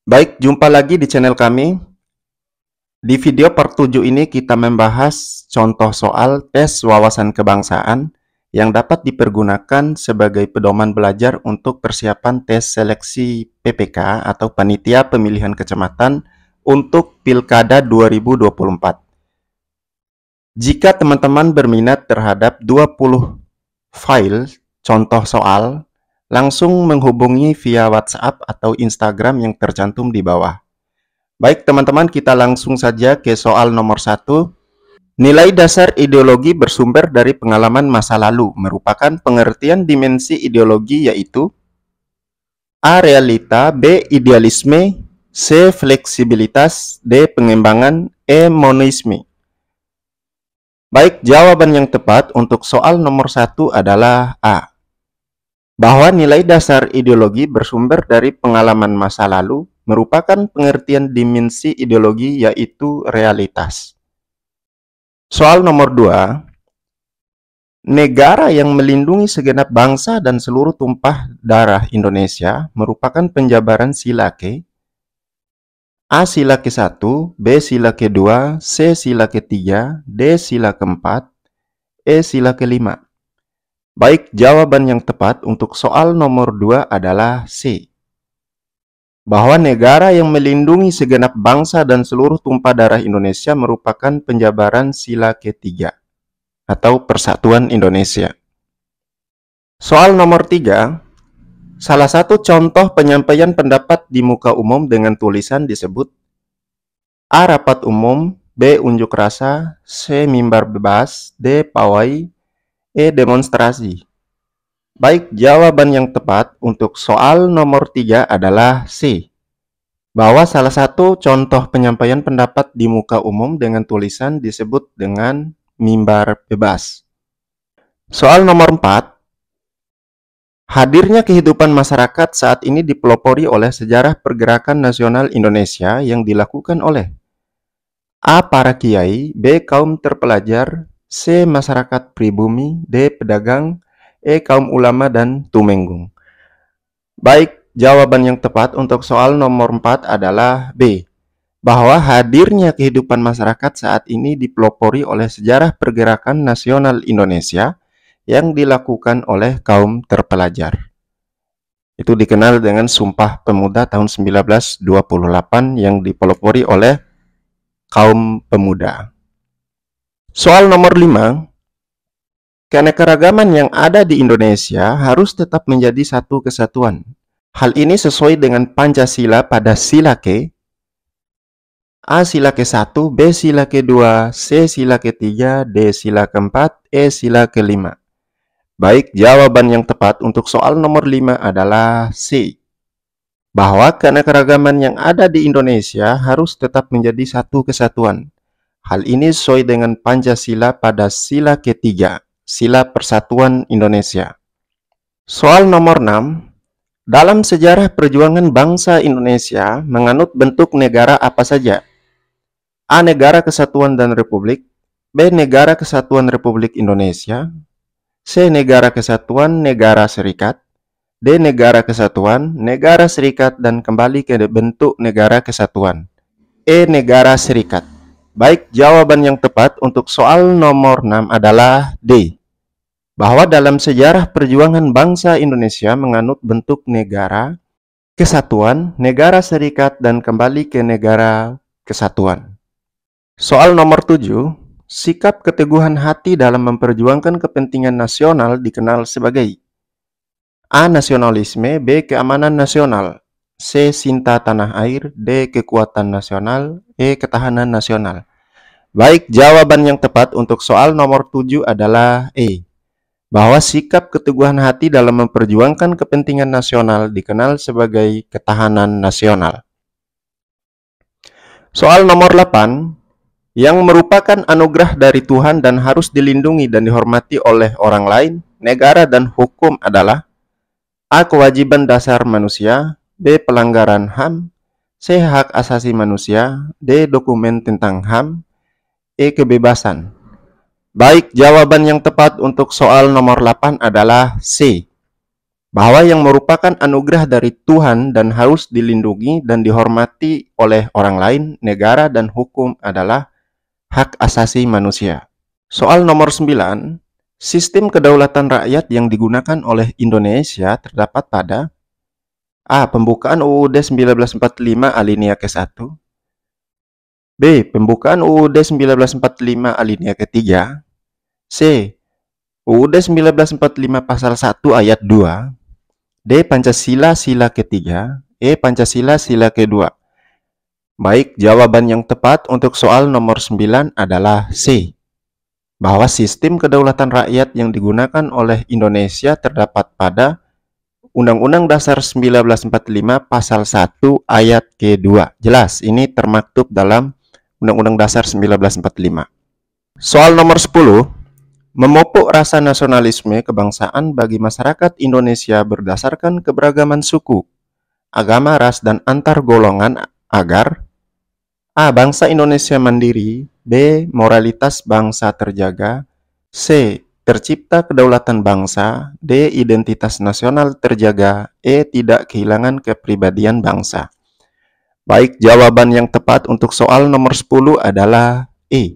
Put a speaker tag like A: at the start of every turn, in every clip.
A: Baik, jumpa lagi di channel kami. Di video part 7 ini kita membahas contoh soal tes wawasan kebangsaan yang dapat dipergunakan sebagai pedoman belajar untuk persiapan tes seleksi PPK atau Panitia Pemilihan Kecamatan untuk Pilkada 2024. Jika teman-teman berminat terhadap 20 file contoh soal, langsung menghubungi via WhatsApp atau Instagram yang tercantum di bawah. Baik teman-teman, kita langsung saja ke soal nomor 1. Nilai dasar ideologi bersumber dari pengalaman masa lalu merupakan pengertian dimensi ideologi yaitu A. Realita, B. Idealisme, C. Fleksibilitas, D. Pengembangan, E. Monisme. Baik, jawaban yang tepat untuk soal nomor 1 adalah A. Bahwa nilai dasar ideologi bersumber dari pengalaman masa lalu merupakan pengertian dimensi ideologi yaitu realitas. Soal nomor 2. Negara yang melindungi segenap bangsa dan seluruh tumpah darah Indonesia merupakan penjabaran sila ke A. Sila ke-1, B. Sila ke-2, C. Sila ke-3, D. Sila ke-4, E. Sila ke-5. Baik, jawaban yang tepat untuk soal nomor 2 adalah C. Bahwa negara yang melindungi segenap bangsa dan seluruh tumpah darah Indonesia merupakan penjabaran sila ke-3 atau Persatuan Indonesia. Soal nomor 3, salah satu contoh penyampaian pendapat di muka umum dengan tulisan disebut A. Rapat umum, B. Unjuk rasa, C. Mimbar bebas, D. pawai, E. Demonstrasi. Baik, jawaban yang tepat untuk soal nomor 3 adalah C. Bahwa salah satu contoh penyampaian pendapat di muka umum dengan tulisan disebut dengan mimbar bebas. Soal nomor 4. Hadirnya kehidupan masyarakat saat ini dipelopori oleh sejarah pergerakan nasional Indonesia yang dilakukan oleh A. Para kiai, B. Kaum terpelajar, C. Masyarakat pribumi, D. Pedagang, E. Kaum ulama dan tumenggung. Baik, jawaban yang tepat untuk soal nomor 4 adalah B. Bahwa hadirnya kehidupan masyarakat saat ini dipelopori oleh sejarah pergerakan nasional Indonesia yang dilakukan oleh kaum terpelajar. Itu dikenal dengan Sumpah Pemuda tahun 1928 yang dipelopori oleh kaum pemuda. Soal nomor 5. Keanekaragaman yang ada di Indonesia harus tetap menjadi satu kesatuan. Hal ini sesuai dengan Pancasila pada sila ke A. Sila ke-1, B. Sila ke-2, C. Sila ke-3, D. Sila ke-4, E. Sila ke-5. Baik, jawaban yang tepat untuk soal nomor 5 adalah C. Bahwa keanekaragaman yang ada di Indonesia harus tetap menjadi satu kesatuan. Hal ini sesuai dengan Pancasila pada sila ke-3. Sila Persatuan Indonesia. Soal nomor 6. Dalam sejarah perjuangan bangsa Indonesia menganut bentuk negara apa saja? A. Negara Kesatuan dan Republik, B. Negara Kesatuan Republik Indonesia, C. Negara Kesatuan Negara Serikat, D. Negara Kesatuan Negara Serikat dan kembali ke bentuk Negara Kesatuan, E. Negara Serikat. Baik, jawaban yang tepat untuk soal nomor 6 adalah D. Bahwa dalam sejarah perjuangan bangsa Indonesia menganut bentuk negara kesatuan, negara serikat, dan kembali ke negara kesatuan. Soal nomor 7. Sikap keteguhan hati dalam memperjuangkan kepentingan nasional dikenal sebagai A. Nasionalisme, B. Keamanan nasional, C. Cinta tanah air, D. Kekuatan nasional, E. Ketahanan nasional. Baik, jawaban yang tepat untuk soal nomor 7 adalah E. Bahwa sikap keteguhan hati dalam memperjuangkan kepentingan nasional dikenal sebagai ketahanan nasional. Soal nomor 8. Yang merupakan anugerah dari Tuhan dan harus dilindungi dan dihormati oleh orang lain, negara dan hukum adalah A. Kewajiban dasar manusia, B. Pelanggaran HAM, C. Hak asasi manusia, D. Dokumen tentang HAM, E. Kebebasan. Baik, jawaban yang tepat untuk soal nomor 8 adalah C. bahwa yang merupakan anugerah dari Tuhan dan harus dilindungi dan dihormati oleh orang lain, negara, dan hukum adalah hak asasi manusia. Soal nomor 9, sistem kedaulatan rakyat yang digunakan oleh Indonesia terdapat pada A. Pembukaan UUD 1945 alinea ke-1, B. Pembukaan UUD 1945 alinea ke-3, C. UUD 1945 pasal 1 ayat 2, D. Pancasila sila ke-3, E. Pancasila sila ke-2. Baik, jawaban yang tepat untuk soal nomor 9 adalah C. Bahwa sistem kedaulatan rakyat yang digunakan oleh Indonesia terdapat pada Undang-Undang Dasar 1945 pasal 1 ayat ke-2. Jelas, ini termaktub dalam Undang-Undang Dasar 1945. Soal nomor 10. Memupuk rasa nasionalisme kebangsaan bagi masyarakat Indonesia berdasarkan keberagaman suku, agama, ras, dan antar golongan agar A. Bangsa Indonesia mandiri, B. Moralitas bangsa terjaga, C. Tercipta kedaulatan bangsa, D. Identitas nasional terjaga, E. Tidak kehilangan kepribadian bangsa. Baik, jawaban yang tepat untuk soal nomor 10 adalah E.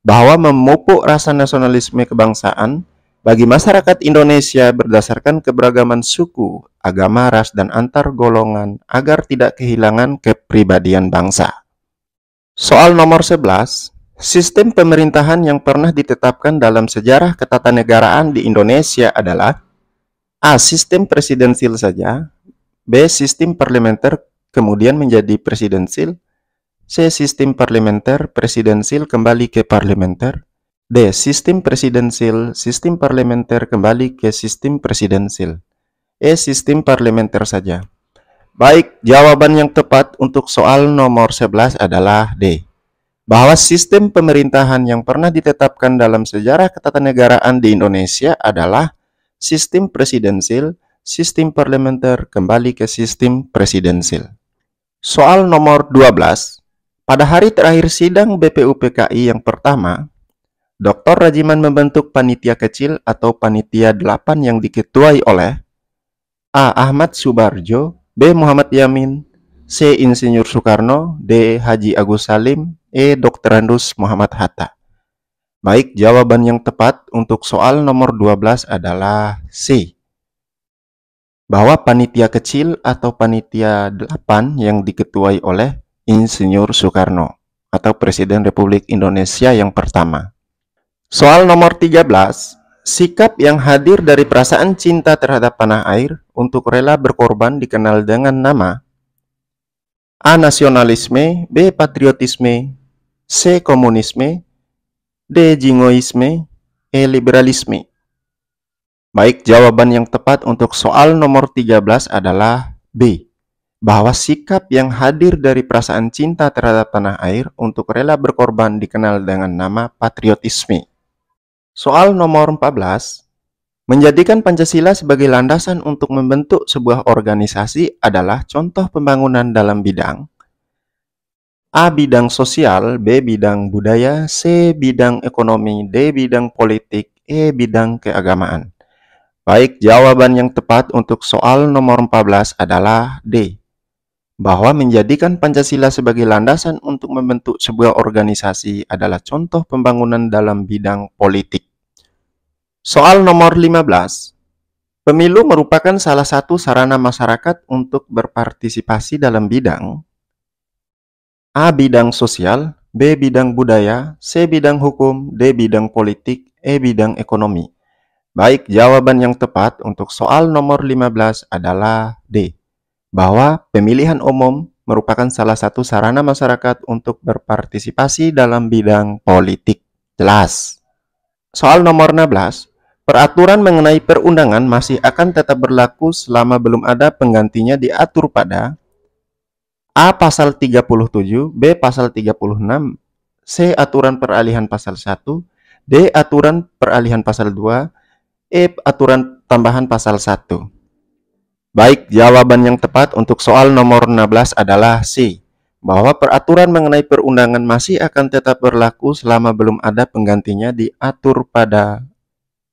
A: Bahwa memupuk rasa nasionalisme kebangsaan bagi masyarakat Indonesia berdasarkan keberagaman suku, agama, ras, dan antar golongan agar tidak kehilangan kepribadian bangsa. Soal nomor 11, sistem pemerintahan yang pernah ditetapkan dalam sejarah ketatanegaraan di Indonesia adalah A. Sistem presidensil saja, B. Sistem parlementer kemudian menjadi presidensil, C. Sistem parlementer, presidensil kembali ke parlementer, D. Sistem presidensil, sistem parlementer kembali ke sistem presidensil, E. Sistem parlementer saja. Baik, jawaban yang tepat untuk soal nomor 11 adalah D. Bahwa sistem pemerintahan yang pernah ditetapkan dalam sejarah ketatanegaraan di Indonesia adalah sistem presidensil, sistem parlementer kembali ke sistem presidensil. Soal nomor 12. Pada hari terakhir sidang BPUPKI yang pertama, Dr. Rajiman membentuk panitia kecil atau panitia 8 yang diketuai oleh A. Ahmad Subarjo, B. Muhammad Yamin, C. Insinyur Soekarno, D. Haji Agus Salim, E. Dr. Andus Muhammad Hatta. Baik, jawaban yang tepat untuk soal nomor 12 adalah C. Bahwa panitia kecil atau panitia 8 yang diketuai oleh Insinyur Soekarno atau Presiden Republik Indonesia yang pertama. Soal nomor 13, sikap yang hadir dari perasaan cinta terhadap tanah air untuk rela berkorban dikenal dengan nama A. Nasionalisme, B. Patriotisme, C. Komunisme, D. Jingoisme, E. Liberalisme. Baik, jawaban yang tepat untuk soal nomor 13 adalah B. Bahwa sikap yang hadir dari perasaan cinta terhadap tanah air untuk rela berkorban dikenal dengan nama patriotisme. Soal nomor 14. Menjadikan Pancasila sebagai landasan untuk membentuk sebuah organisasi adalah contoh pembangunan dalam bidang A. Bidang sosial, B. Bidang budaya, C. Bidang ekonomi, D. Bidang politik, E. Bidang keagamaan. Baik, jawaban yang tepat untuk soal nomor 14 adalah D. Bahwa menjadikan Pancasila sebagai landasan untuk membentuk sebuah organisasi adalah contoh pembangunan dalam bidang politik. Soal nomor 15. Pemilu merupakan salah satu sarana masyarakat untuk berpartisipasi dalam bidang A. Bidang sosial, B. Bidang budaya, C. Bidang hukum, D. Bidang politik, E. Bidang ekonomi. Baik, jawaban yang tepat untuk soal nomor 15 adalah D. Bahwa pemilihan umum merupakan salah satu sarana masyarakat untuk berpartisipasi dalam bidang politik. Jelas. Soal nomor 16. Peraturan mengenai perundangan masih akan tetap berlaku selama belum ada penggantinya diatur pada A. Pasal 37, B. Pasal 36, C. Aturan peralihan pasal 1, D. Aturan peralihan pasal 2, E. Aturan tambahan pasal 1. Baik, jawaban yang tepat untuk soal nomor 16 adalah C. Bahwa peraturan mengenai perundangan masih akan tetap berlaku selama belum ada penggantinya diatur pada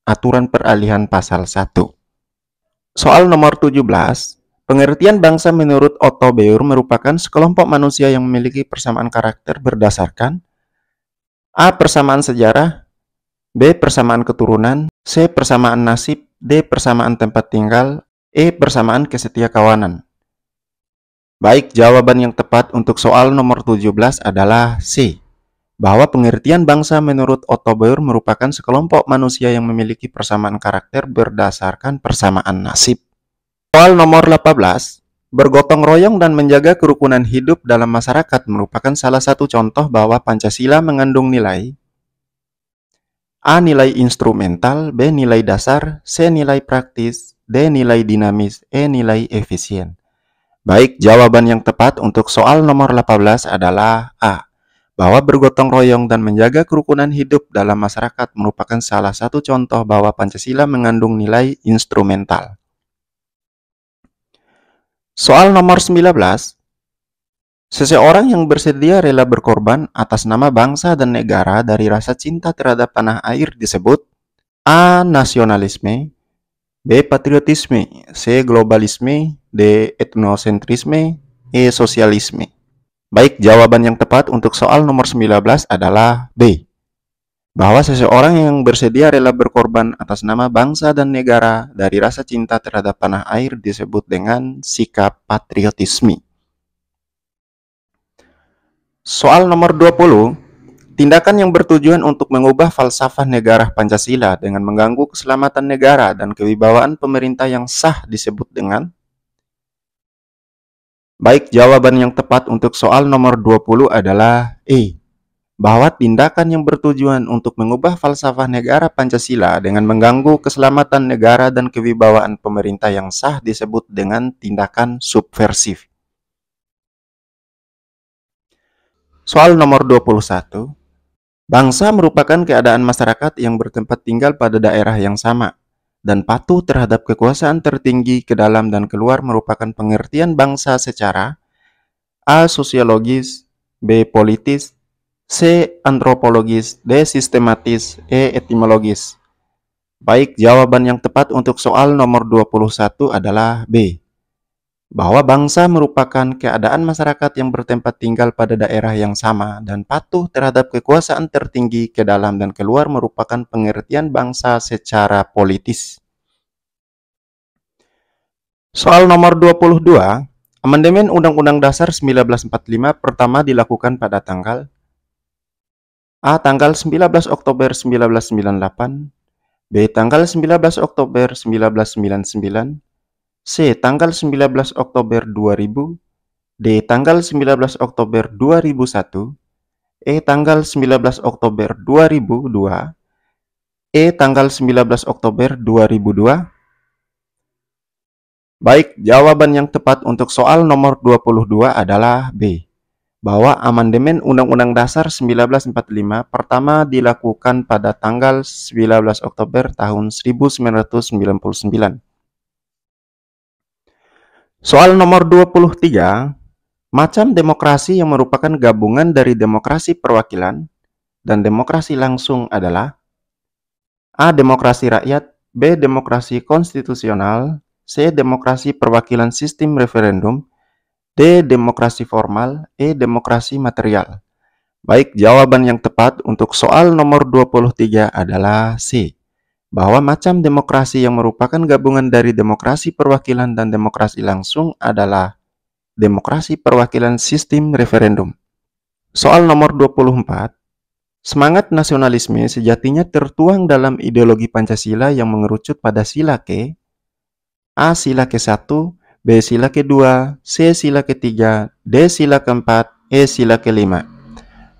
A: aturan peralihan pasal 1. Soal nomor 17. Pengertian bangsa menurut Otto Beur merupakan sekelompok manusia yang memiliki persamaan karakter berdasarkan A. Persamaan sejarah, B. Persamaan keturunan, C. Persamaan nasib, D. Persamaan tempat tinggal, E. Persamaan kesetiakawanan. Baik, jawaban yang tepat untuk soal nomor 17 adalah C. Bahwa pengertian bangsa menurut Otto Beur merupakan sekelompok manusia yang memiliki persamaan karakter berdasarkan persamaan nasib. Soal nomor 18. Bergotong royong dan menjaga kerukunan hidup dalam masyarakat merupakan salah satu contoh bahwa Pancasila mengandung nilai A. Nilai instrumental, B. Nilai dasar, C. Nilai praktis, D. Nilai dinamis, E. Nilai efisien. Baik, jawaban yang tepat untuk soal nomor 18 adalah A. Bahwa bergotong royong dan menjaga kerukunan hidup dalam masyarakat merupakan salah satu contoh bahwa Pancasila mengandung nilai instrumental. Soal nomor 19. Seseorang yang bersedia rela berkorban atas nama bangsa dan negara dari rasa cinta terhadap tanah air disebut A. Nasionalisme, B. Patriotisme, C. Globalisme, D. Etnosentrisme, E. Sosialisme. Baik, jawaban yang tepat untuk soal nomor 19 adalah B. Bahwa seseorang yang bersedia rela berkorban atas nama bangsa dan negara dari rasa cinta terhadap tanah air disebut dengan sikap patriotisme. Soal nomor 20. Tindakan yang bertujuan untuk mengubah falsafah negara Pancasila dengan mengganggu keselamatan negara dan kewibawaan pemerintah yang sah disebut dengan. Baik, jawaban yang tepat untuk soal nomor 20 adalah E. Bahwa tindakan yang bertujuan untuk mengubah falsafah negara Pancasila dengan mengganggu keselamatan negara dan kewibawaan pemerintah yang sah disebut dengan tindakan subversif. Soal nomor 21. Bangsa merupakan keadaan masyarakat yang bertempat tinggal pada daerah yang sama dan patuh terhadap kekuasaan tertinggi ke dalam dan keluar merupakan pengertian bangsa secara A. Sosiologis, B. Politis, C. Antropologis, D. Sistematis, E. Etimologis. Baik, jawaban yang tepat untuk soal nomor 21 adalah B. Bahwa bangsa merupakan keadaan masyarakat yang bertempat tinggal pada daerah yang sama dan patuh terhadap kekuasaan tertinggi ke dalam dan keluar merupakan pengertian bangsa secara politis. Soal nomor 22. Amandemen Undang-Undang Dasar 1945 pertama dilakukan pada tanggal A. Tanggal 19 Oktober 1998, B. Tanggal 19 Oktober 1999, C. Tanggal 19 Oktober 2000, D. Tanggal 19 Oktober 2001, E. Tanggal 19 Oktober 2002, E. Tanggal 19 Oktober 2002. Baik, jawaban yang tepat untuk soal nomor 22 adalah B. Bahwa amandemen Undang-Undang Dasar 1945 pertama dilakukan pada tanggal 19 Oktober tahun 1999. Soal nomor 23. Macam demokrasi yang merupakan gabungan dari demokrasi perwakilan dan demokrasi langsung adalah A. Demokrasi rakyat, B. Demokrasi konstitusional, C. Demokrasi perwakilan sistem referendum, D. Demokrasi formal, E. Demokrasi material. Baik, jawaban yang tepat untuk soal nomor 23 adalah C. Bahwa macam demokrasi yang merupakan gabungan dari demokrasi perwakilan dan demokrasi langsung adalah demokrasi perwakilan sistem referendum. Soal nomor 24. Semangat nasionalisme sejatinya tertuang dalam ideologi Pancasila yang mengerucut pada sila ke A. Sila ke-1, B. Sila ke-2, C. Sila ke-3, D. Sila ke-4, E. Sila ke-5.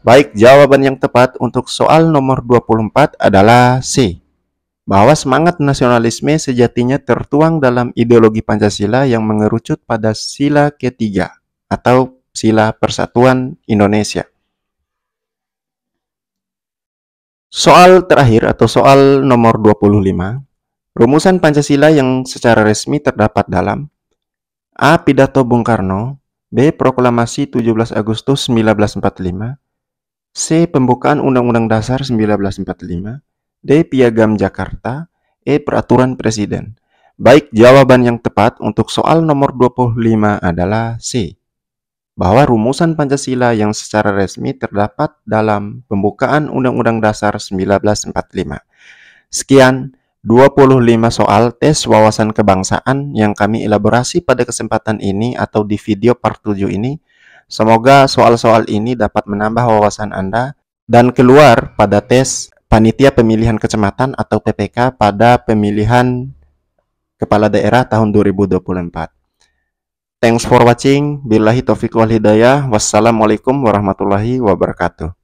A: Baik, jawaban yang tepat untuk soal nomor 24 adalah C. Bahwa semangat nasionalisme sejatinya tertuang dalam ideologi Pancasila yang mengerucut pada sila ke-3 atau sila Persatuan Indonesia. Soal terakhir atau soal nomor 25. Rumusan Pancasila yang secara resmi terdapat dalam A. Pidato Bung Karno, B. Proklamasi 17 Agustus 1945, C. Pembukaan Undang-Undang Dasar 1945, D. Piagam Jakarta, E. Peraturan Presiden. Baik, jawaban yang tepat untuk soal nomor 25 adalah C. Bahwa rumusan Pancasila yang secara resmi terdapat dalam pembukaan Undang-Undang Dasar 1945. Sekian 25 soal tes wawasan kebangsaan yang kami elaborasi pada kesempatan ini atau di video part 7 ini. Semoga soal-soal ini dapat menambah wawasan Anda dan keluar pada tes Panitia Pemilihan Kecamatan atau PPK pada pemilihan Kepala Daerah tahun 2024. Thanks for watching. Billahi taufiq wal hidayah. Wassalamualaikum warahmatullahi wabarakatuh.